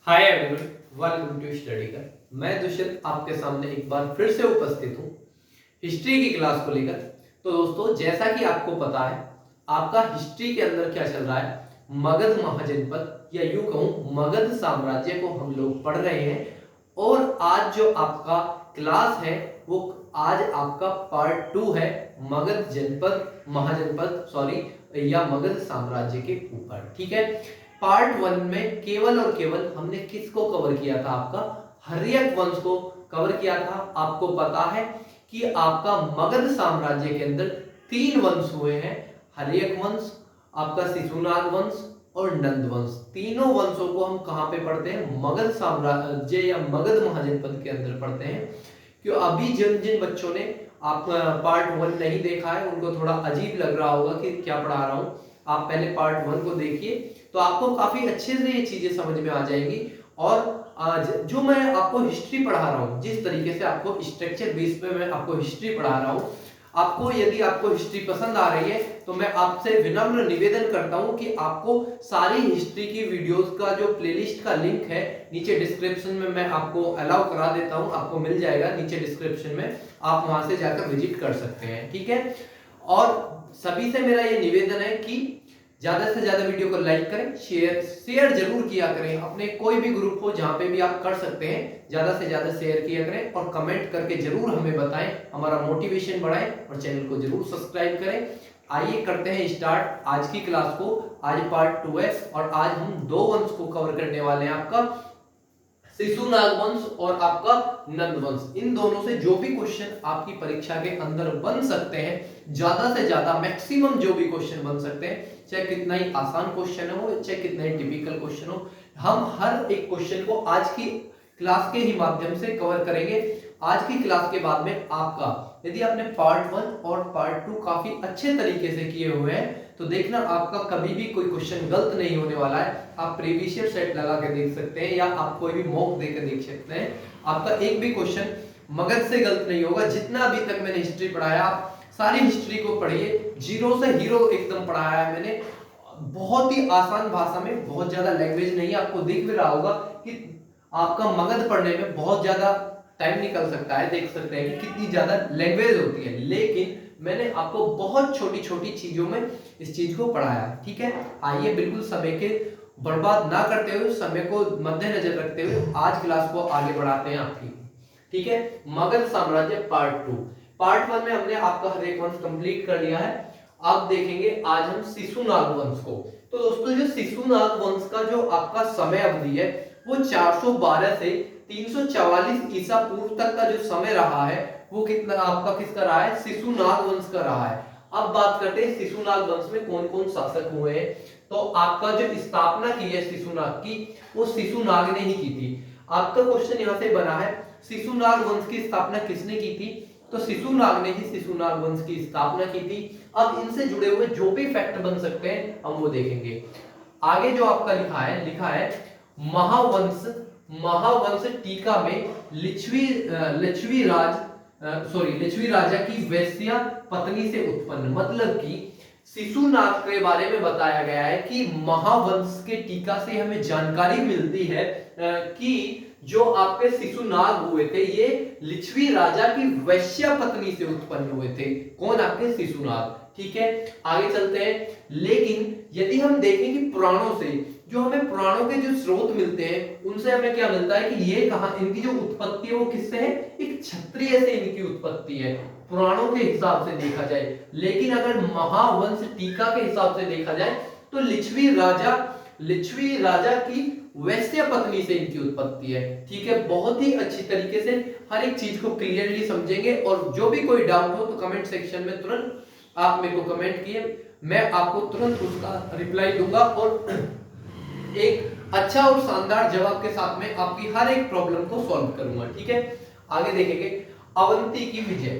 Hi everyone, welcome to study कर। मैं दुष्यंत आपके सामने एक बार फिर से उपस्थित हूँ हिस्ट्री की क्लास को लेकर। तो दोस्तों, जैसा कि आपको पता है, आपका हिस्ट्री के अंदर क्या चल रहा है, मगध महाजनपद या यूं कहूं मगध साम्राज्य को हम लोग पढ़ रहे हैं। और आज जो आपका क्लास है वो आज आपका पार्ट 2 है, मगध जनपद महाजनपद सॉरी या मगध साम्राज्य के ऊपर। ठीक है, पार्ट 1 में केवल और केवल हमने किसको कवर किया था, आपका हर्यक वंश को कवर किया था। आपको पता है कि आपका मगध साम्राज्य के अंदर 3 वंश हुए हैं, हर्यक वंश, आपका शिशुनाग वंश और नंद वंश। तीनों वंशों को हम कहां पे पढ़ते हैं, मगध साम्राज्य या मगध महाजनपद के अंदर पढ़ते हैं। क्यों अभी जिन जिन बच्चों ने आप पार्ट 1 नहीं देखा है उनको थोड़ा अजीब लग रहा होगा कि क्या पढ़ा रहा हूं, आप पहले पार्ट 1 को देखिए तो आपको काफी अच्छे से ये चीजें समझ में आ जाएंगी। और आज जो मैं आपको हिस्ट्री पढ़ा रहा हूँ, जिस तरीके से आपको स्ट्रक्चर बेस पे मैं आपको हिस्ट्री पढ़ा रहा हूँ, आपको यदि आपको हिस्ट्री पसंद आ रही है तो मैं आपसे विनम्र निवेदन करता हूं कि आपको सारी हिस्ट्री की वीडियोस का जो प्लेलिस्ट का लिंक है नीचे डिस्क्रिप्शन में मैं आपको अलाउ करा देता हूं, आपको मिल जाएगा नीचे डिस्क्रिप्शन में, आप वहां से जाकर विजिट कर सकते हैं। ठीक है, और सभी से मेरा ये निवेदन है कि ज्यादा से ज्यादा वीडियो को लाइक करें, शेयर जरूर किया करें, अपने कोई भी ग्रुप हो जहां पे भी आप कर सकते हैं, ज्यादा से ज्यादा शेयर किया करें और कमेंट करके जरूर हमें बताएं, हमारा मोटिवेशन बढ़ाएं और चैनल को जरूर सब्सक्राइब करें। आइए करते हैं स्टार्ट आज की क्लास को। आज पार्ट 2 है और आज हम 2 वंश को कवर करने वाले हैं, आपका शिशुनाग वंश और आपका नंद वंश। इन दोनों से जो भी क्वेश्चन आपकी परीक्षा के अंदर बन सकते हैं, ज्यादा से ज्यादा मैक्सिमम जो भी क्वेश्चन बन सकते हैं, चाहे कितना ही आसान क्वेश्चन हो चाहे कितना ही टिपिकल क्वेश्चन हो, हम हर एक क्वेश्चन को आज की क्लास के ही माध्यम से कवर करेंगे। आज की क्लास के बाद में आपका यदि आपने पार्ट 1 और पार्ट 2 काफी अच्छे तरीके से किए हुए हैं तो देखना आपका कभी भी कोई क्वेश्चन गलत नहीं होने वाला है। आप प्रीवियस ईयर सेट लगा के देख सकते हैं या आप कोई भी मॉक देकर देख सकते हैं, आपका एक भी क्वेश्चन मगध से गलत नहीं होगा। जितना अभी तक मैंने हिस्ट्री पढ़ाया आप सारी हिस्ट्री को पढ़िए, जीरो से हीरो एकदम पढ़ाया है मैंने, बहुत ही आसान भाषा में, बहुत ज्यादा लैंग्वेज नहीं है। आपको दिख भी रहा होगा कि आपका मगध पढ़ने में बहुत ज्यादा टाइम निकल सकता है, देख सकते हैं कि कितनी ज्यादा लैंग्वेज होती है, लेकिन मैंने आपको बहुत छोटी छोटी चीजों में इस चीज को पढ़ाया। ठीक है, आइए बिल्कुल समय के बर्बाद ना करते हुए, समय को मद्देनजर रखते हुए आज क्लास को आगे बढ़ाते हैं आपकी। ठीक है, मगध साम्राज्य पार्ट 2। पार्ट 1 में हमने आपका हर एक वंश कंप्लीट कर लिया है। अब देखेंगे आज हम शिशुनाग वंश को। तो दोस्तों, जो शिशुनाग वंश का जो आपका समय अवधि है वो 412 से 344 ईसा पूर्व तक का जो समय रहा है वो कितना आपका किसका रहा है, शिशुनाग वंश का रहा है। अब बात करते हैं शिशुनाग वंश में कौन कौन शासक हुए हैं। तो आपका जो स्थापना की है शिशुनाग की, वो शिशुनाग ने ही की थी। आपका क्वेश्चन यहां से बना है शिशुनाग वंश की स्थापना किसने की थी, तो शिशुनाग ने ही शिशुनाग वंश की स्थापना की थी। अब इनसे जुड़े हुए जो भी फैक्ट बन सकते हैं हम वो देखेंगे। आगे जो आपका लिखा है महावंश, महावंश टीका में लिच्छवी राजा की वैश्या पत्नी से उत्पन्न, मतलब कि शिशुनाग के बारे में बताया गया है कि महावंश के टीका से हमें जानकारी मिलती है कि जो आपके शिशुनाग हुए थे ये लिच्छवी राजा की वैश्या पत्नी से उत्पन्न हुए थे। कौन, आपके शिशुनाग। ठीक है, आगे चलते हैं। लेकिन यदि हम देखें कि पुराणों से, जो हमें पुराणों के जो स्रोत मिलते हैं उनसे हमें क्या मिलता है कि ये कहां, इनकी जो उत्पत्ति है वो किससे है, एक क्षत्रिय से इनकी उत्पत्ति है पुराणों के हिसाब से देखा जाए। लेकिन अगर महावंश टीका के हिसाब से देखा जाए तो लिच्छवी राजा की वैश्य पत्नी से इनकी उत्पत्ति है। ठीक है, बहुत ही अच्छी तरीके से हर एक चीज को क्लियरली समझेंगे और जो भी कोई डाउट हो तो कमेंट सेक्शन में तुरंत आप मेरे को कमेंट किए, मैं आपको तुरंत उसका रिप्लाई दूंगा और एक अच्छा और शानदार जवाब के साथ में आपकी हर एक प्रॉब्लम को सॉल्व करूंगा। ठीक है, आगे देखेंगे अवंती की विजय।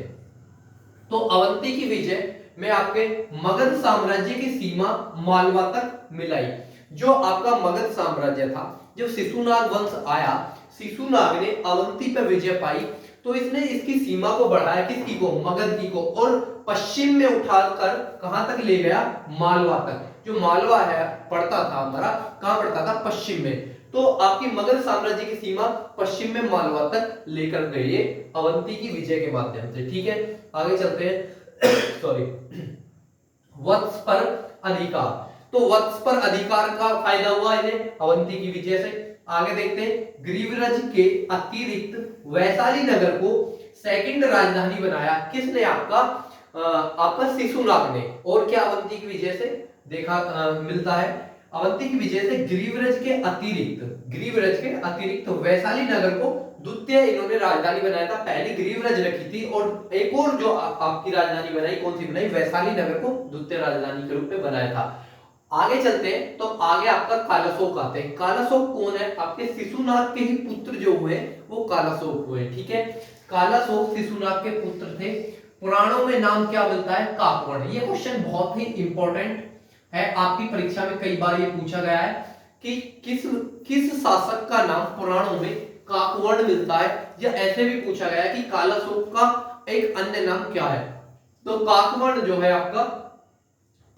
तो अवंती की विजय में आपके मगध साम्राज्य की सीमा मालवा तक मिलाई। जो आपका मगध साम्राज्य था, जब शिशुनाग वंश आया, शिशुनाग ने अवंती पर विजय पाई तो इसने इसकी सीमा को बढ़ाया, किसकी को, मगध की को, और पश्चिम में उठाकर कहां तक ले गया, मालवा तक। जो मालवा है पड़ता था हमारा, कहां पड़ता था, पश्चिम में। तो आपकी मगध साम्राज्य की सीमा पश्चिम में मालवा तक लेकर गए ये अवंती की विजय के माध्यम से। ठीक है, आगे चलते हैं। सॉरी, वत्स पर अधिकार। तो वत्स पर अधिकार का फायदा हुआ इन्हें अवंती की विजय से। आगे देखते हैं, ग्रीवरज के अतिरिक्त वैशाली नगर को सेकंड राजधानी बनाया किसने? आपका शिशुनाग ने। और क्या अवंती की विजय से देखा मिलता है? अवंती की विजय से ग्रीवरज के अतिरिक्त वैशाली नगर को द्वितीय इन्होंने राजधानी बनाया था। पहली ग्रीवरज रखी थी और एक और जो आपकी राजधानी बनाई, कौन सी बनाई? वैशाली नगर को द्वितीय राजधानी के रूप में बनाया था। आगे चलते हैं, तो आगे आपका कालाशोक आते हैं। कालाशोक कौन है? आपके शिशुनाग के ही पुत्र जो हुए वो कालाशोक हुए। ठीक है, कालाशोक शिशुनाग के पुत्र थे। पुराणों में नाम क्या मिलता है? काकवर्ण। ये क्वेश्चन बहुत ही इंपॉर्टेंट है, आपकी परीक्षा में कई बार ये पूछा गया है कि किस शासक का नाम पुराणों में काकवर्ण मिलता है, या ऐसे भी पूछा गया है कि कालाशोक का एक अन्य नाम क्या है। तो काकवर्ण जो है आपका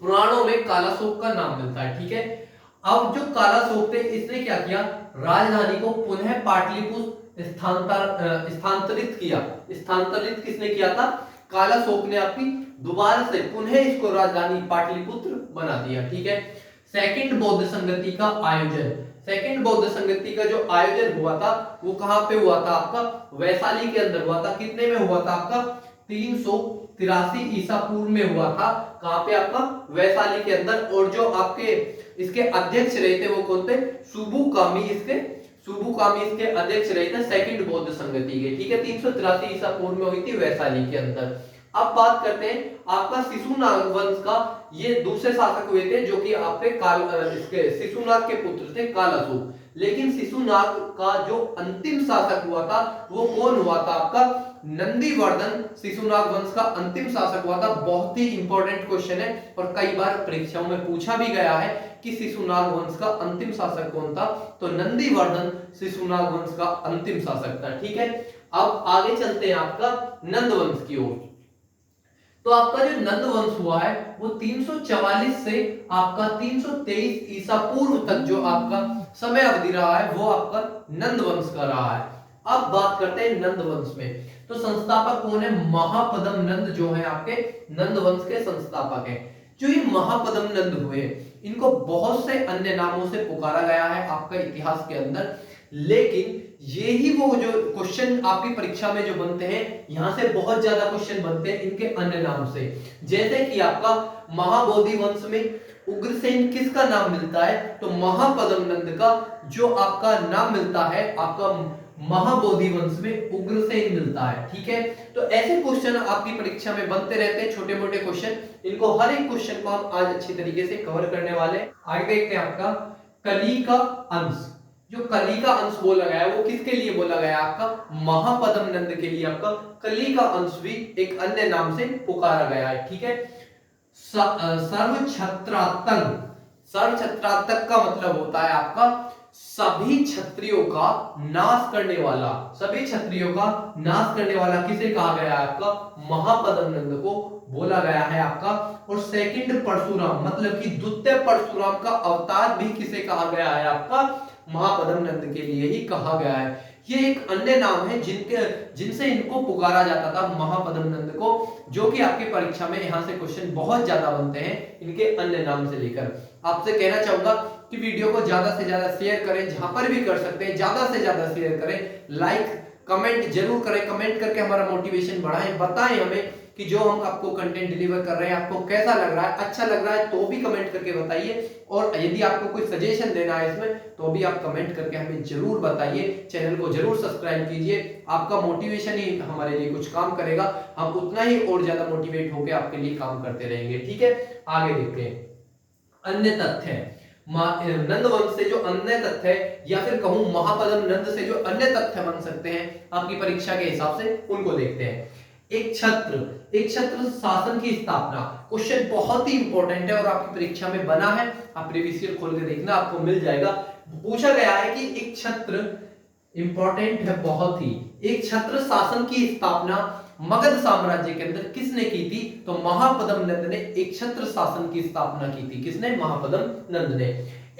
पुराणों में कालाशोक का नाम मिलता है। ठीक है, अब जो कालाशोक थे इसने क्या किया? राजधानी को पुनः पाटलिपुत्र स्थानांतरित किया। स्थानांतरित किसने किया था? कालाशोक ने आपकी दोबारा से पुनः इसको राजधानी पाटलिपुत्र बना दिया। ठीक है, सेकंड बौद्ध संगति का आयोजन। सेकंड बौद्ध संगति का जो आयोजन हुआ था वो कहां पे हुआ था? आपका वैशाली के अंदर हुआ था। कितने में हुआ था? आपका 383 ईसा पूर्व में हुआ था। कहां पे? आपका वैशाली के अंदर। और जो आपके इसके अध्यक्ष रहे थे वो कौन थे? सुबुकामी इसके अध्यक्ष रहे थे सेकंड बौद्ध संगति के। ठीक है, 383 ईसा पूर्व में हुई थी वैशाली के अंदर। अब बात करते हैं आपका शिशुनाग वंश का। ये दूसरे शासक हुए थे जो कि आपके इसके शिशुनाग के पुत्र थे कालाशोक। लेकिन शिशुनाग का जो अंतिम शासक हुआ था वो कौन हुआ था? आपका नंदीवर्धन शिशुनाग वंश का अंतिम शासक हुआ था। बहुत ही इंपॉर्टेंट क्वेश्चन है और कई बार परीक्षाओं में पूछा भी गया है कि शिशुनाग वंश का अंतिम शासक कौन था? तो नंदीवर्धन शिशुनाग वंश का अंतिम शासक था। ठीक है, अब आगे चलते हैं आपका नंद वंश की ओर। तो आपका जो नंद वंश हुआ है वो 344 से आपका 323 ईसा पूर्व तक जो आपका समय अवधि रहा है वो आपका नंद वंश का रहा है। अब बात करते हैं नंद वंश में। तो संस्थापक कौन है? महापद्म नंद जो है आपके नंद वंश के संस्थापक हैं। जो ये महापद्म नंद हुए इनको बहुत से अन्य नामों से पुकारा गया है आपका इतिहास के अंदर, लेकिन ये ही वो जो क्वेश्चन आपकी परीक्षा में जो बनते हैं, यहां से बहुत ज्यादा क्वेश्चन बनते हैं इनके अन्य नाम से। जैसे कि आपका महाबोधि वंश में उग्रसेन किसका नाम मिलता है? तो महापद्म नंद का जो आपका नाम मिलता है आपका महाबोधि वंश में उग्रसेन मिलता है। ठीक है, तो ऐसे क्वेश्चन आपकी परीक्षा में बनते रहते हैं, छोटे मोटे क्वेश्चन। इनको हर एक क्वेश्चन को हम आज अच्छी तरीके से कवर करने वाले हैं। आगे देखते हैं आपका कली का अंश। जो कली का अंश बोला गया है वो किसके लिए बोला गया? आपका महापद्म नंद के लिए आपका कली का अंश भी एक अन्य नाम से पुकारा गया है। ठीक है, सर्वछत्रात्मक का मतलब होता है आपका सभी क्षत्रियों का नाश करने वाला। सभी क्षत्रियों का नाश करने वाला किसे कहा गया है? आपका महापद्म नंद को बोला गया है आपका। और सेकंड परशुराम मतलब कि द्वितीय परशुराम का अवतार भी किसे कहा गया है? आपका महापद्म नंद के लिए ही कहा गया है। ये एक अन्य नाम है जिनसे इनको पुकारा जाता था महापद्म नंद को, जो कि आपकी परीक्षा में यहां से क्वेश्चन बहुत ज्यादा बनते हैं इनके अन्य नाम से लेकर। आपसे कहना चाहूंगा कि वीडियो को ज्यादा से ज्यादा शेयर करें, जहां पर भी कर सकते हैं ज्यादा से ज्यादा शेयर करें। लाइक कमेंट जरूर करें, कमेंट करके हमारा मोटिवेशन बढ़ाएं। बताएं हमें कि जो हम आपको कंटेंट डिलीवर कर रहे हैं आपको कैसा लग रहा है। अच्छा लग रहा है तो भी कमेंट करके बताइए, और यदि आपको कोई सजेशन देना है इसमें तो भी आप कमेंट करके हमें जरूर बताइए। चैनल को जरूर सब्सक्राइब कीजिए, आपका मोटिवेशन ही हमारे लिए कुछ काम करेगा। हम उतना ही और ज्यादा मोटिवेट होकर आपके लिए काम करते रहेंगे। ठीक है, आगे देखते हैं अन्य तथ्य। नंद वंश से जो अन्य तथ्य है, या फिर कहूं महापद्म नंद से जो अन्य तथ्य बन सकते हैं आपकी परीक्षा के हिसाब से, उनको देखते हैं। एक छत्र शासन की स्थापना। क्वेश्चन बहुत ही इंपॉर्टेंट है और आपकी परीक्षा में बना है, आप प्रीवियस ईयर खोल के देखना आपको मिल जाएगा। पूछा गया है कि एक छत्र इंपॉर्टेंट है बहुत ही। एक छत्र शासन की स्थापना मगध साम्राज्य के अंदर किसने की थी? तो महापद्म नंद ने एक छत्र शासन की स्थापना की थी। किसने? महापद्म नंद ने।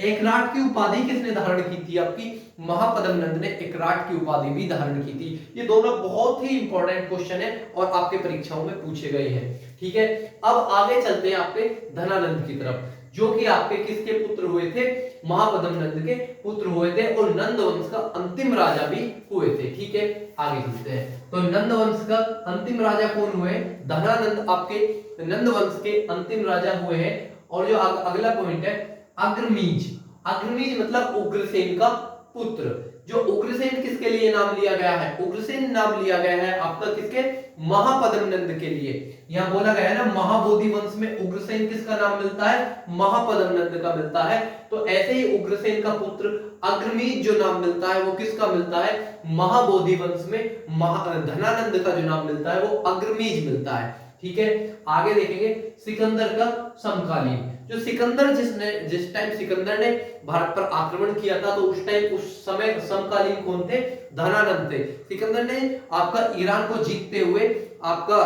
एकराट की उपाधि किसने धारण की थी? आपकी महापद्म नंद ने एकराट की उपाधि भी धारण की थी। ये दोनों बहुत ही इंपॉर्टेंट क्वेश्चन है और आपके परीक्षाओं में पूछे गए हैं। ठीक है, अब आगे चलते हैं आपके धनानंद की तरफ, जो कि आपके किसके पुत्र हुए थे? महापद्म नंद के पुत्र हुए थे और नंद वंश का अंतिम राजा भी हुए थे। ठीक है, आगे चलते हैं। तो नंद वंश का अंतिम राजा कौन हुए? धनानंद आपके नंद वंश के अंतिम राजा हुए हैं। और जो अगला पॉइंट है अग्रमीज। अग्रमीज मतलब उग्रसेन का पुत्र। जो उग्रसेन किसके लिए नाम लिया गया है? उग्रसेन नाम लिया गया है आपका किसके? महापद्म नंद के लिए। यहां बोला गया है ना, महाबोधि वंश में उग्रसेन किसका नाम मिलता है? महापद्म नंद का मिलता है। तो ऐसे ही उग्रसेन का पुत्र अग्रमीज जो नाम मिलता है वो किसका मिलता है? महाबोधि वंश में धनानंद का जो नाम मिलता है वो अग्रमीज मिलता है। ठीक है, आगे देखेंगे सिकंदर का समकालीन। जो सिकंदर जिस टाइम सिकंदर ने भारत पर आक्रमण किया था, तो उस समय समकालीन कौन थे? धनानंद थे। सिकंदर ने आपका ईरान को जीतते हुए आपका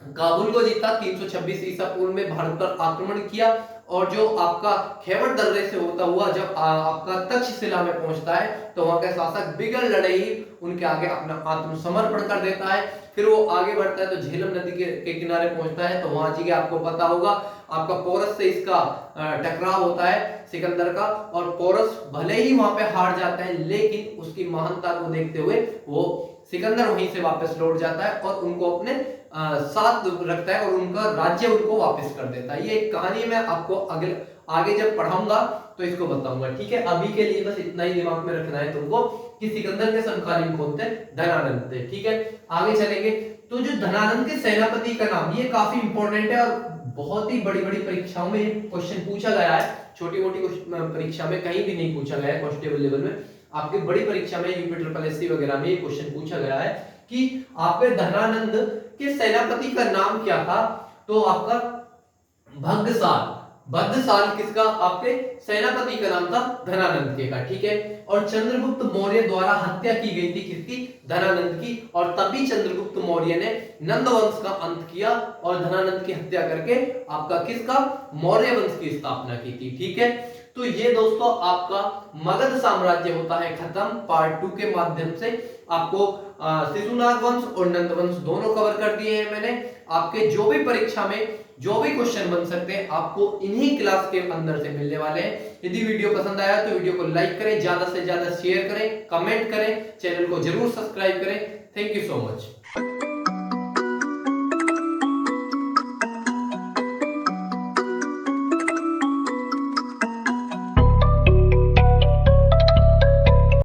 काबुल को जीता, 326 ईसा पूर्व में भारत पर आक्रमण किया। और जो आपका खैबर दर्रे से होता हुआ जब आपका तक्षशिला में पहुंचता है, तो वहां का शासक बिगल लड़ई उनके आगे अपना आत्मसमर्पण कर देता है। फिर वो आगे बढ़ता है तो झेलम नदी के किनारे पहुंचता है। तो वहां जी के आपको पता होगा आपका पोरस से इसका टकराव होता है सिकंदर का, और पोरस भले ही वहां पे हार जाता है, लेकिन उसकी महानता को देखते हुए वो सिकंदर वहीं से वापस लौट जाता है और उनको अपने साथ रखता है और उनका राज्य उनको वापस कर देता है। ये एक कहानी मैं आपको आगे जब पढ़ाऊंगा तो इसको बताऊंगा। ठीक है, अभी के लिए बस इतना ही दिमाग में रखना है तुमको कि सिकंदर के समकालीन कौन थे? धनानंद थे। ठीक है, आगे चलेंगे। तो जो धनानंद के सेनापति का नाम, ये काफी इंपॉर्टेंट है और बहुत ही बड़ी बड़ी परीक्षाओं में क्वेश्चन पूछा गया है। छोटी मोटी परीक्षा में कहीं भी नहीं पूछा गया है, कांस्टेबल लेवल में। आपके बड़ी परीक्षा में यूपी ट्रिपल एससी वगैरह में ये क्वेश्चन पूछा गया है कि आपके धनानंद के सेनापति का नाम क्या था? तो आपका भद्दसाल। भद्दसाल किसका? आपके सेनापति का नाम था धनानंद के का। ठीक है, और चंद्रगुप्त मौर्य द्वारा हत्या की गई थी किसकी? धनानंद की। और तभी चंद्रगुप्त मौर्य ने नंद वंश का अंत किया और धनानंद की हत्या करके आपका किसका? मौर्य वंश की स्थापना की थी। ठीक है, तो ये दोस्तों आपका मगध साम्राज्य होता है खत्म। पार्ट 2 के माध्यम से आपको शिशुनाग वंश और नंद वंश दोनों कवर कर दिए हैं मैंने। आपके जो भी परीक्षा में जो भी क्वेश्चन बन सकते हैं आपको इन्हीं क्लास के अंदर से मिलने वाले हैं। यदि वीडियो पसंद आया तो वीडियो को लाइक करें, ज्यादा से ज्यादा शेयर करें, कमेंट करें, चैनल को जरूर सब्सक्राइब करें। Thank you so much.